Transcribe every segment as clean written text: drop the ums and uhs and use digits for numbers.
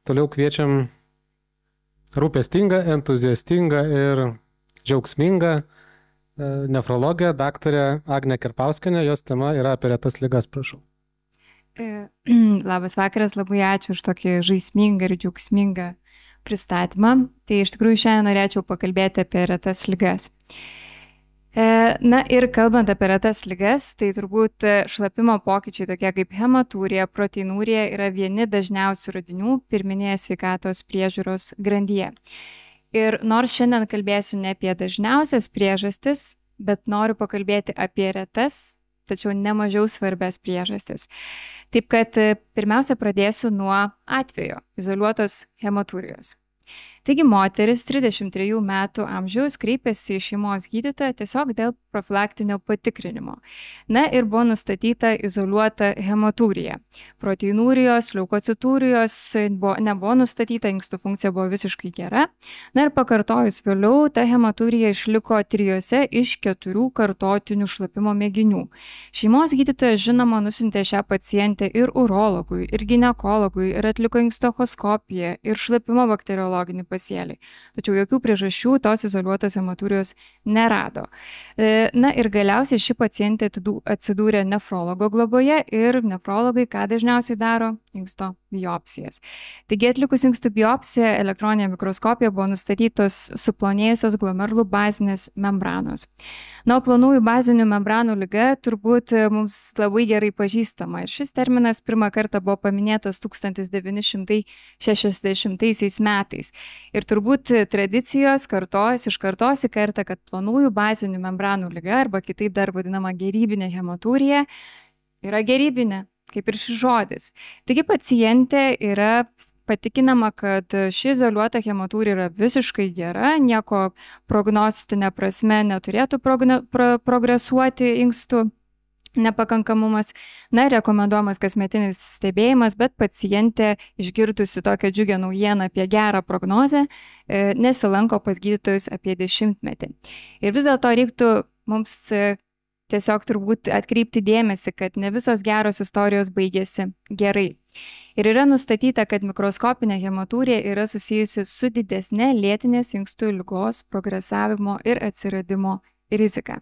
Toliau kviečiam rūpestingą, entuziastingą ir džiaugsmingą nefrologę, daktarę Agnę Kerpauskienę. Jos tema yra apie retas ligas, prašau. Labas vakaras, labai ačiū už tokį žaismingą ir džiaugsmingą pristatymą. Tai iš tikrųjų šiandien norėčiau pakalbėti apie retas ligas. Na ir kalbant apie retas ligas, tai turbūt šlapimo pokyčiai tokie kaip hematūrija, proteinūrija yra vieni dažniausių radinių pirminėje sveikatos priežiūros grandyje. Ir nors šiandien kalbėsiu ne apie dažniausias priežastis, bet noriu pakalbėti apie retas, tačiau nemažiau svarbias priežastis. Taip kad pirmiausia pradėsiu nuo atvejo izoliuotos hematūrijos. Taigi moteris 33 metų amžiaus kreipėsi į šeimos gydytoją tiesiog dėl profilaktinio patikrinimo. Na ir buvo nustatyta izoliuota hematūrija. Proteinūrijos, leukocitūrijos nebuvo nustatyta, inkstų funkcija buvo visiškai gera. Na ir pakartojus vėliau, ta hematūrija išliko 3 iš 4 kartotinių šlapimo mėginių. Šeimos gydytojas žinoma nusiuntė šią pacientę ir urologui, ir ginekologui, ir atliko inkstochoskopiją, ir šlapimo bakteriologinį pasėlį. Tačiau jokių priežasčių tos izoliuotos hematūrijos nerado. Na ir galiausiai ši pacientė atsidūrė nefrologo globoje ir nefrologai ką dažniausiai daro? Inksto biopsijas. Taigi atlikus inkstų biopsiją elektroninė mikroskopija buvo nustatytos suplonėjusios glomerulų bazinės membranos. Na, plonųjų bazinių membranų liga turbūt mums labai gerai pažįstama ir šis terminas pirmą kartą buvo paminėtas 1960 metais. Ir turbūt tradicijos kartojasi iš kartos į kartą, kad plonųjų bazinių membranų liga arba kitaip dar vadinama gerybinė hematūrija yra gerybinė, kaip ir šis žodis. Taigi pacientė yra patikinama, kad ši izoliuota hematūrija yra visiškai gera, nieko prognostinė prasme neturėtų progresuoti inkstų nepakankamumas. Na, rekomenduojamas kasmetinis stebėjimas, bet pacientė išgirdusi tokią džiugią naujieną apie gerą prognozę, nesilanko pas gydytojus apie 10 metį. Ir vis dėlto reiktų mums tiesiog turbūt atkreipti dėmesį, kad ne visos geros istorijos baigėsi gerai. Ir yra nustatyta, kad mikroskopinė hematūrija yra susijusi su didesne lėtinės inkstų ligos progresavimo ir atsiradimo rizika.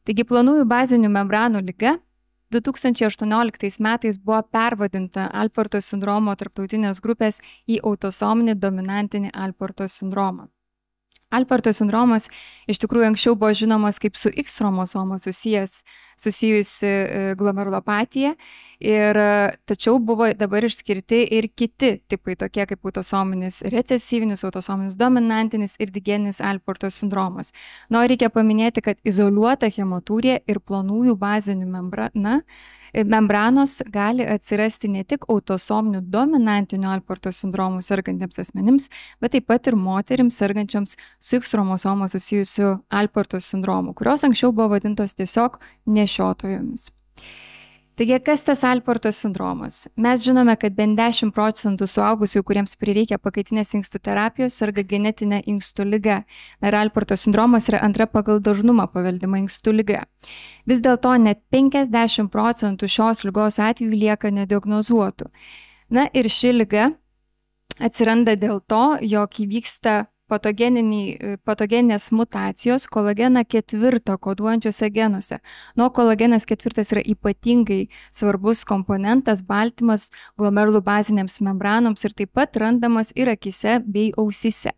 Taigi plonųjų bazinių membranų liga 2018 metais buvo pervadinta Alporto sindromo tarptautinės grupės į autosominį dominantinį Alporto sindromą. Alporto sindromas iš tikrųjų anksčiau buvo žinomas kaip su X chromosoma susijusi glomerulopatija, tačiau buvo dabar išskirti ir kiti tipai, tokie kaip autosominis recesyvinis, autosominis dominantinis ir digeninis Alporto sindromas. Na, reikia paminėti, kad izoliuota hematūrija ir plonųjų bazinių membranos gali atsirasti ne tik autosominių dominantinių Alporto sindromų sergantiems asmenims, bet taip pat ir moterims sergančioms su X chromosoma susijusiu Alporto sindromu, kurios anksčiau buvo vadintos tiesiog nešiotojomis. Taigi, kas tas Alporto sindromas? Mes žinome, kad bent 10% suaugusių, kuriems prireikia pakaitinės inkstų terapijos, serga genetinė inkstų liga. Ir Alporto sindromas yra antra pagal dažnumą paveldima inkstų liga. Vis dėlto net 50% šios ligos atvejų lieka nediagnozuotų. Na ir ši liga atsiranda dėl to, jog įvyksta patogeninės mutacijos kolageną 4 koduojančiose genuose. Nuo kolagenas 4 yra ypatingai svarbus komponentas, baltymas glomerulų bazinėms membranoms ir taip pat randamas ir akise bei ausyse.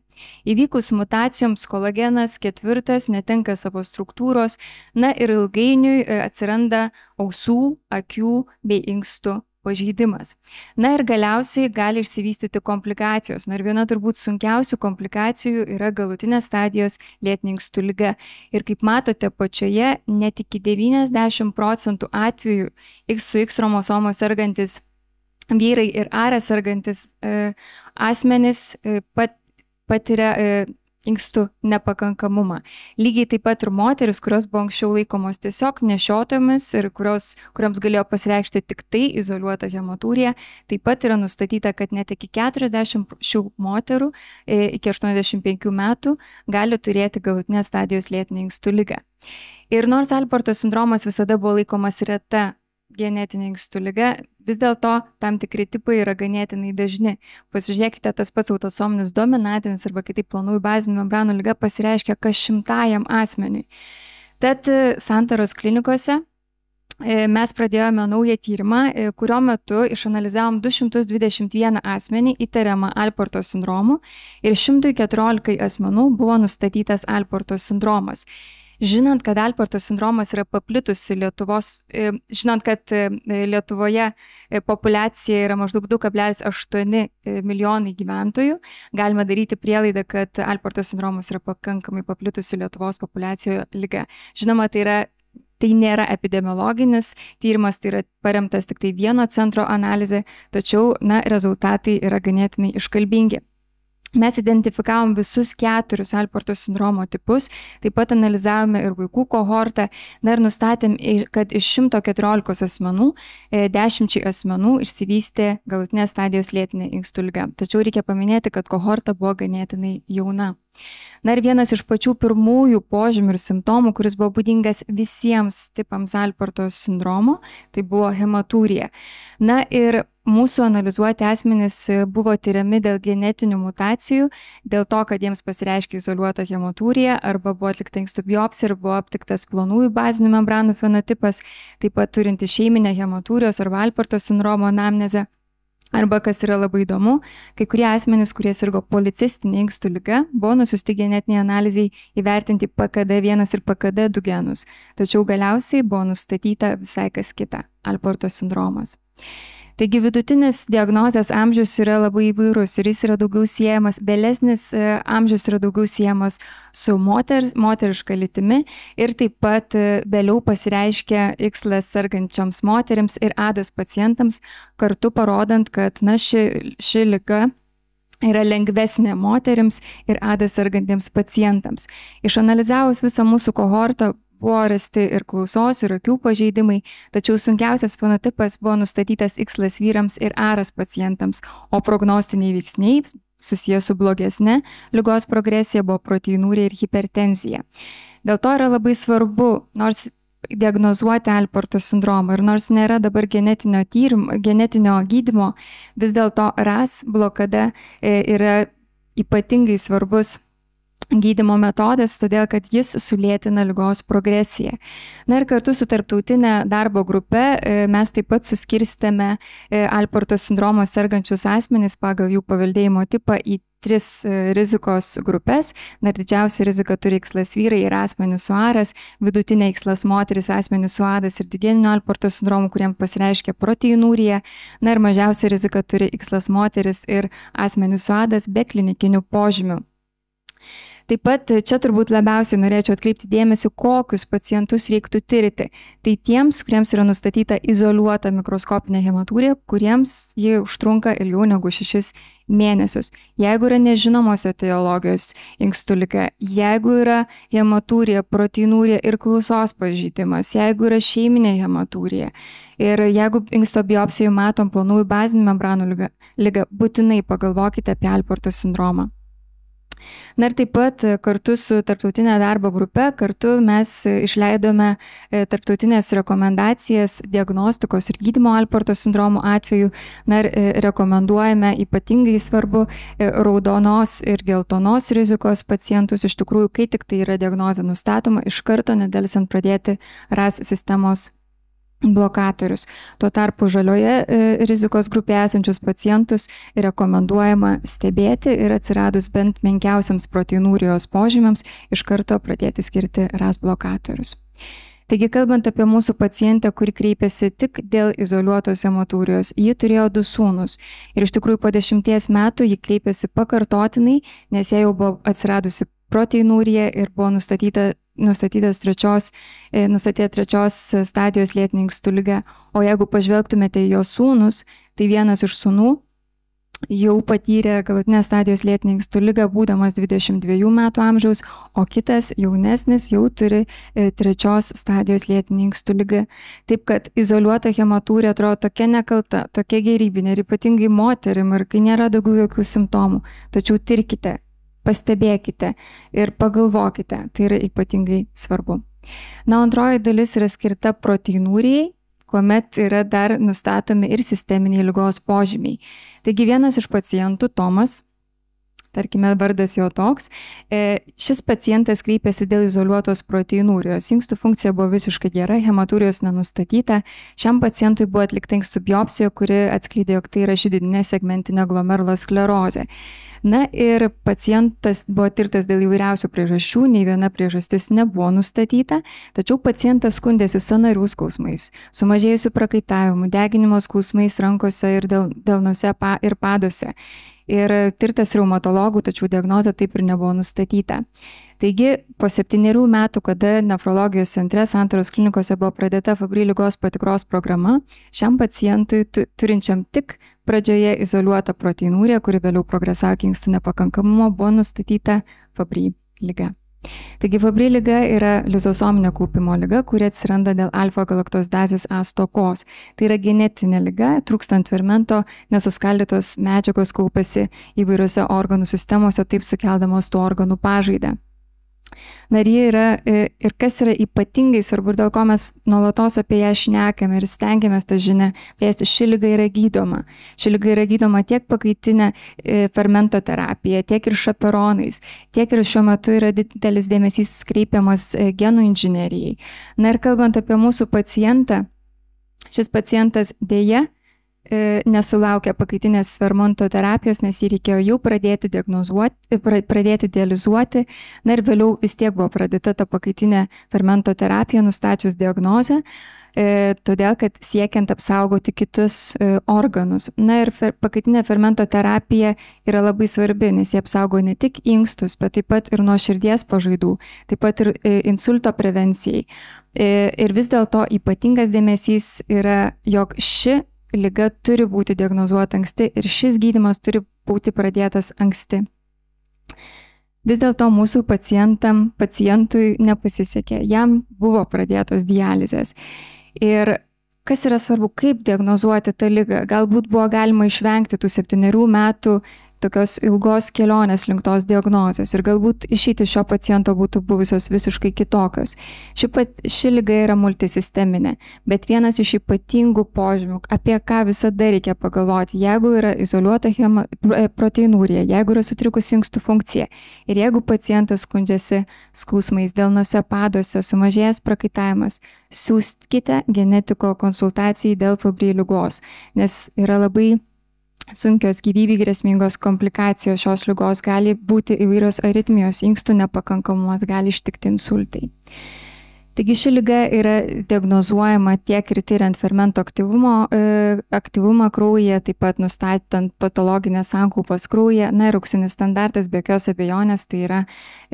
Įvykus mutacijoms kolagenas 4 netenka savo struktūros, na ir ilgainiui atsiranda ausų, akių bei inkstų pažeidimas. Na ir galiausiai gali išsivystyti komplikacijos. Na ir viena turbūt sunkiausių komplikacijų yra galutinės stadijos lėtinė inkstų liga. Ir kaip matote pačioje, net iki 90% atvejų su X chromosoma sergantis vyrai ir ARA sergantis asmenys patiria inkstų nepakankamumą. Lygiai taip pat ir moteris, kurios buvo anksčiau laikomos tiesiog nešiotomis ir kurioms galėjo pasireikšti tik tai izoliuota hematūrija, taip pat yra nustatyta, kad net iki 40 šių moterų iki 85 metų gali turėti galutinės stadijos lėtinę inkstų ligą. Ir nors Alporto sindromas visada buvo laikomas reta genetinė inkstų liga, vis dėlto tam tikri tipai yra ganėtinai dažni. Pasižiūrėkite, tas pats autosominis dominantinis arba kitaip plonųjų bazinių membranų liga pasireiškia kas 100 asmeniui. Tad Santaros klinikose mes pradėjome naują tyrimą, kurio metu išanalizavom 221 asmenį įtariamą Alporto sindromu ir 114 asmenų buvo nustatytas Alporto sindromas. Žinant, kad Alporto sindromas yra paplitusi žinant, kad Lietuvoje populiacija yra maždaug 2,8 milijonai gyventojų, galime daryti prielaidą, kad Alporto sindromas yra pakankamai paplitusi Lietuvos populiacijoje liga. Žinoma, tai nėra epidemiologinis tyrimas, tai yra paremtas tik tai vieno centro analizė, tačiau rezultatai yra ganėtinai iškalbingi. Mes identifikavom visus 4 Alporto sindromo tipus, taip pat analizavome ir vaikų kohortą, ir nustatėm, kad iš 114 asmenų 10 asmenų išsivystė galutinės stadijos lėtinė inkstų liga. Tačiau reikia paminėti, kad kohorta buvo ganėtinai jauna. Ir vienas iš pačių pirmųjų požymių ir simptomų, kuris buvo būdingas visiems tipams Alporto sindromo, tai buvo hematūrija. Ir mūsų analizuoti asmenys buvo tyriami dėl genetinių mutacijų, dėl to, kad jiems pasireiškia izoliuota hematūrija, arba buvo atlikta inkstų biopsija ir buvo aptiktas plonųjų bazinių membranų fenotipas, taip pat turinti šeiminę hematūrijos arba Alporto sindromo anamnezę. Arba, kas yra labai įdomu, kai kurie asmenys, kurie sirgo policistinė inkstų liga, buvo nusiųsti genetiniai analizai įvertinti PKD1 ir PKD2 genus, tačiau galiausiai buvo nustatyta visai kas kita – Alporto sindromas. Taigi vidutinis diagnozės amžius yra labai įvairus ir jis yra daugiau siejamas, vėlesnis amžius yra daugiau siejamas su moteriška lytimi ir taip pat vėliau pasireiškia XLS sergančioms moterims ir ADAS pacientams, kartu parodant, kad ši liga yra lengvesnė moterims ir ADAS sergantiems pacientams. Išanalizavus visą mūsų kohortą, buvo rasti ir klausos, ir akių pažeidimai, tačiau sunkiausias fenotipas buvo nustatytas XLS vyrams ir ARAS pacientams, o prognostiniai veiksniai susijęs su blogesne ligos progresija buvo proteinūrija ir hipertenzija. Dėl to yra labai svarbu, nors diagnozuoti Alporto sindromą ir nors nėra dabar genetinio gydymo, vis dėlto RAS blokada yra ypatingai svarbus gydymo metodas, todėl kad jis sulėtina ligos progresiją. Ir kartu su tarptautinė darbo grupe mes taip pat suskirstėme Alporto sindromo sergančius asmenys pagal jų paveldėjimo tipą į 3 rizikos grupės. Didžiausia rizika turi XLS vyrai ir asmenys su ARAS, vidutinė XLS moteris, asmenys su ADAS ir digeniniu Alporto sindromu, kuriems pasireiškia proteinūrija. Ir mažiausia rizika turi XLS moteris ir asmenys su ADAS be klinikinių požymių. Taip pat čia turbūt labiausiai norėčiau atkreipti dėmesį, kokius pacientus reiktų tirti. Tai tiems, kuriems yra nustatyta izoliuota mikroskopinė hematūrija, kuriems ji užtrunka ilgiau negu 6 mėnesius. Jeigu yra nežinomos etiologijos inkstų liga, jeigu yra hematūrija, proteinūrija ir klausos pažeidimas, jeigu yra šeiminė hematūrija ir jeigu inksto biopsijoje matom plonųjų bazinių membranų ligą, būtinai pagalvokite apie Alporto sindromą. Ir taip pat kartu su tarptautinė darbo grupe, kartu mes išleidome tarptautinės rekomendacijas diagnostikos ir gydymo Alporto sindromo atveju. Ir rekomenduojame ypatingai svarbu raudonos ir geltonos rizikos pacientus. Iš tikrųjų, kai tik tai yra diagnozė nustatoma, iš karto nedelsiant pradėti RAS sistemos blokatorius. Tuo tarpu žalioje rizikos grupėje esančius pacientus rekomenduojama stebėti ir atsiradus bent menkiausiams proteinūrijos požymiams iš karto pradėti skirti RAS blokatorius. Taigi, kalbant apie mūsų pacientę, kuri kreipėsi tik dėl izoliuotos hematūrijos, ji turėjo 2 sūnus. Ir iš tikrųjų po 10 metų ji kreipėsi pakartotinai, nes jai jau buvo atsiradusi proteinūrija ir buvo nustatyta trečios stadijos lėtinė inkstų liga. O jeigu pažvelgtumėte į jos sūnus, tai vienas iš sūnų jau patyrė galutinės stadijos lėtinę inkstų ligą būdamas 22 metų amžiaus, o kitas jaunesnis jau turi 3 stadijos lėtinę inkstų ligą. Taip kad izoliuota hematūrija atrodo tokia nekalta, tokia gerybinė ir ypatingai moterim ir kai nėra daugiau jokių simptomų. Tačiau tirkite, pastebėkite ir pagalvokite, tai yra ypatingai svarbu. Antroji dalis yra skirta proteinūrijai, kuomet yra dar nustatomi ir sisteminiai ligos požymiai. Taigi vienas iš pacientų, Tomas, tarkime, vardas jo toks, šis pacientas kreipėsi dėl izoliuotos proteinūrijos. Inkstų funkcija buvo visiškai gera, hematūrijos nenustatyta. Šiam pacientui buvo atlikta inkstų biopsija, kuri atskleidė, jog tai yra židininė segmentinė glomerulosklerozė. Na ir pacientas buvo tirtas dėl įvairiausių priežasčių, nei viena priežastis nebuvo nustatyta, tačiau pacientas skundėsi sąnarių skausmais, sumažėjusių prakaitavimų, deginimo skausmais rankose ir delnuose ir paduose. Ir tirtas reumatologų, tačiau diagnozė taip ir nebuvo nustatyta. Taigi, po 7 metų, kada nefrologijos centre Santaros klinikose buvo pradėta Fabry ligos patikros programa, šiam pacientui turinčiam tik pradžioje izoliuotą proteinūriją, kuri vėliau progresavo iki inkstų nepakankamumo, buvo nustatyta Fabry liga. Taigi Fabry liga yra lizosominė kaupimo liga, kuri atsiranda dėl alfa-galaktosidazės A stokos. Tai yra genetinė liga, trūkstant fermento, nesuskaldytos medžiagos kaupiasi įvairiose organų sistemose, taip sukeldamos tų organų pažaidą. Na ir jie yra, ir kas yra ypatingai svarbu ir dėl ko mes nuolatos apie ją šnekame ir stengiamės tą žinią plėsti, ši liga yra gydoma. Ši liga yra gydoma tiek pakaitinė fermento terapija, tiek ir šaperonais, tiek ir šiuo metu yra didelis dėmesys kreipiamas genų inžinerijai. Na ir kalbant apie mūsų pacientą, šis pacientas dėja nesulaukė pakaitinės fermento terapijos, nes jį reikėjo jau pradėti dializuoti, na ir vėliau vis tiek buvo pradėta ta pakaitinė fermento terapija, nustačius diagnozę, todėl kad siekiant apsaugoti kitus organus. Na ir pakaitinė fermento terapija yra labai svarbi, nes jie apsaugo ne tik inkstus, bet taip pat ir nuo širdies pažaidų, taip pat ir insulto prevencijai. Ir vis dėlto ypatingas dėmesys yra, jog ši liga turi būti diagnozuota anksti ir šis gydymas turi būti pradėtas anksti. Vis dėlto mūsų pacientui nepasisekė, jam buvo pradėtos dializės. Ir kas yra svarbu, kaip diagnozuoti tą ligą? Galbūt buvo galima išvengti tų 7 metų tokios ilgos kelionės link tos diagnozės ir galbūt išeiti šio paciento būtų buvusios visiškai kitokios. Ši liga yra multisisteminė, bet vienas iš ypatingų požymių, apie ką visada reikia pagalvoti, jeigu yra izoliuota proteinūrija, jeigu yra sutrikusi inkstų funkcija ir jeigu pacientas skundžiasi skausmais delnuose, paduose, sumažėjęs prakaitavimas, siųskite genetiko konsultacijai dėl Fabry ligos, nes yra labai sunkios gyvybei grėsmingos komplikacijos šios ligos, gali būti įvairios aritmijos, inkstų nepakankamumas, gali ištikti insultai. Taigi ši liga yra diagnozuojama tiek ir tyriant fermento aktyvumą kraujyje, taip pat nustatant patologinės sankaupas kraujyje. Na ir auksinis standartas be jokios abejonės tai yra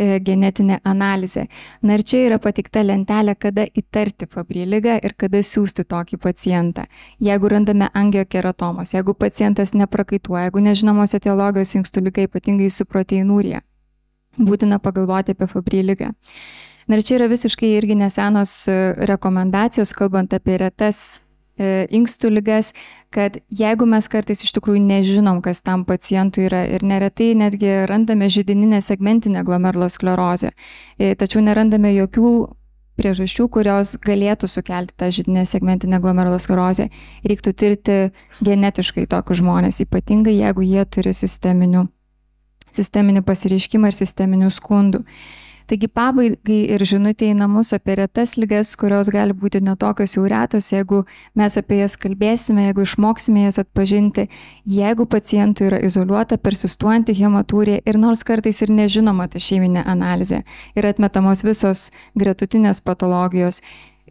genetinė analizė. Na ir čia yra pateikta lentelė, kada įtarti Fabry ligą ir kada siųsti tokį pacientą. Jeigu randame angiokeratomas, jeigu pacientas neprakaituoja, jeigu nežinomos etiologijos inkstų liga, ypatingai su proteinūrija, būtina pagalvoti apie Fabry ligą. Na ir čia yra visiškai irgi nesenos rekomendacijos, kalbant apie retas inkstų ligas, kad jeigu mes kartais iš tikrųjų nežinom, kas tam pacientui yra ir neretai netgi randame židininę segmentinę glomerulosklerozę, tačiau nerandame jokių priežasčių, kurios galėtų sukelti tą židinę segmentinę glomerulosklerozę, reiktų tirti genetiškai tokius žmonės, ypatingai jeigu jie turi sisteminį pasireiškimą ir sisteminių skundų. Taigi pabaigai ir žinutė į namus apie retas ligas, kurios gali būti netokios jau retos, jeigu mes apie jas kalbėsime, jeigu išmoksime jas atpažinti, jeigu pacientui yra izoliuota, persistuojanti hematūrija ir nors kartais ir nežinoma ta šeiminė analizė ir atmetamos visos gretutinės patologijos,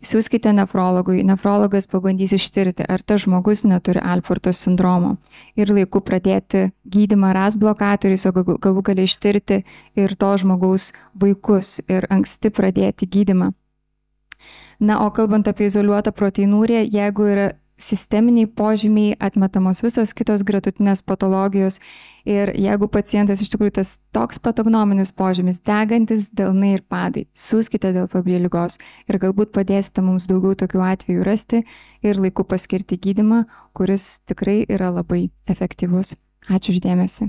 siųskite nefrologui, nefrologas pabandys ištirti, ar tas žmogus neturi Alporto sindromo ir laiku pradėti gydymą RAS blokatoriais, o galų gali ištirti ir to žmogaus vaikus ir anksti pradėti gydymą. Na, o kalbant apie izoliuotą proteinūriją, jeigu yra sisteminiai požymiai, atmetamos visos kitos gretutinės patologijos ir jeigu pacientas iš tikrųjų tas toks patognominis požymis, degantis delnai ir padai, siųskite dėl Fabry ligos ir galbūt padėsite mums daugiau tokių atvejų rasti ir laiku paskirti gydymą, kuris tikrai yra labai efektyvus. Ačiū už dėmesį.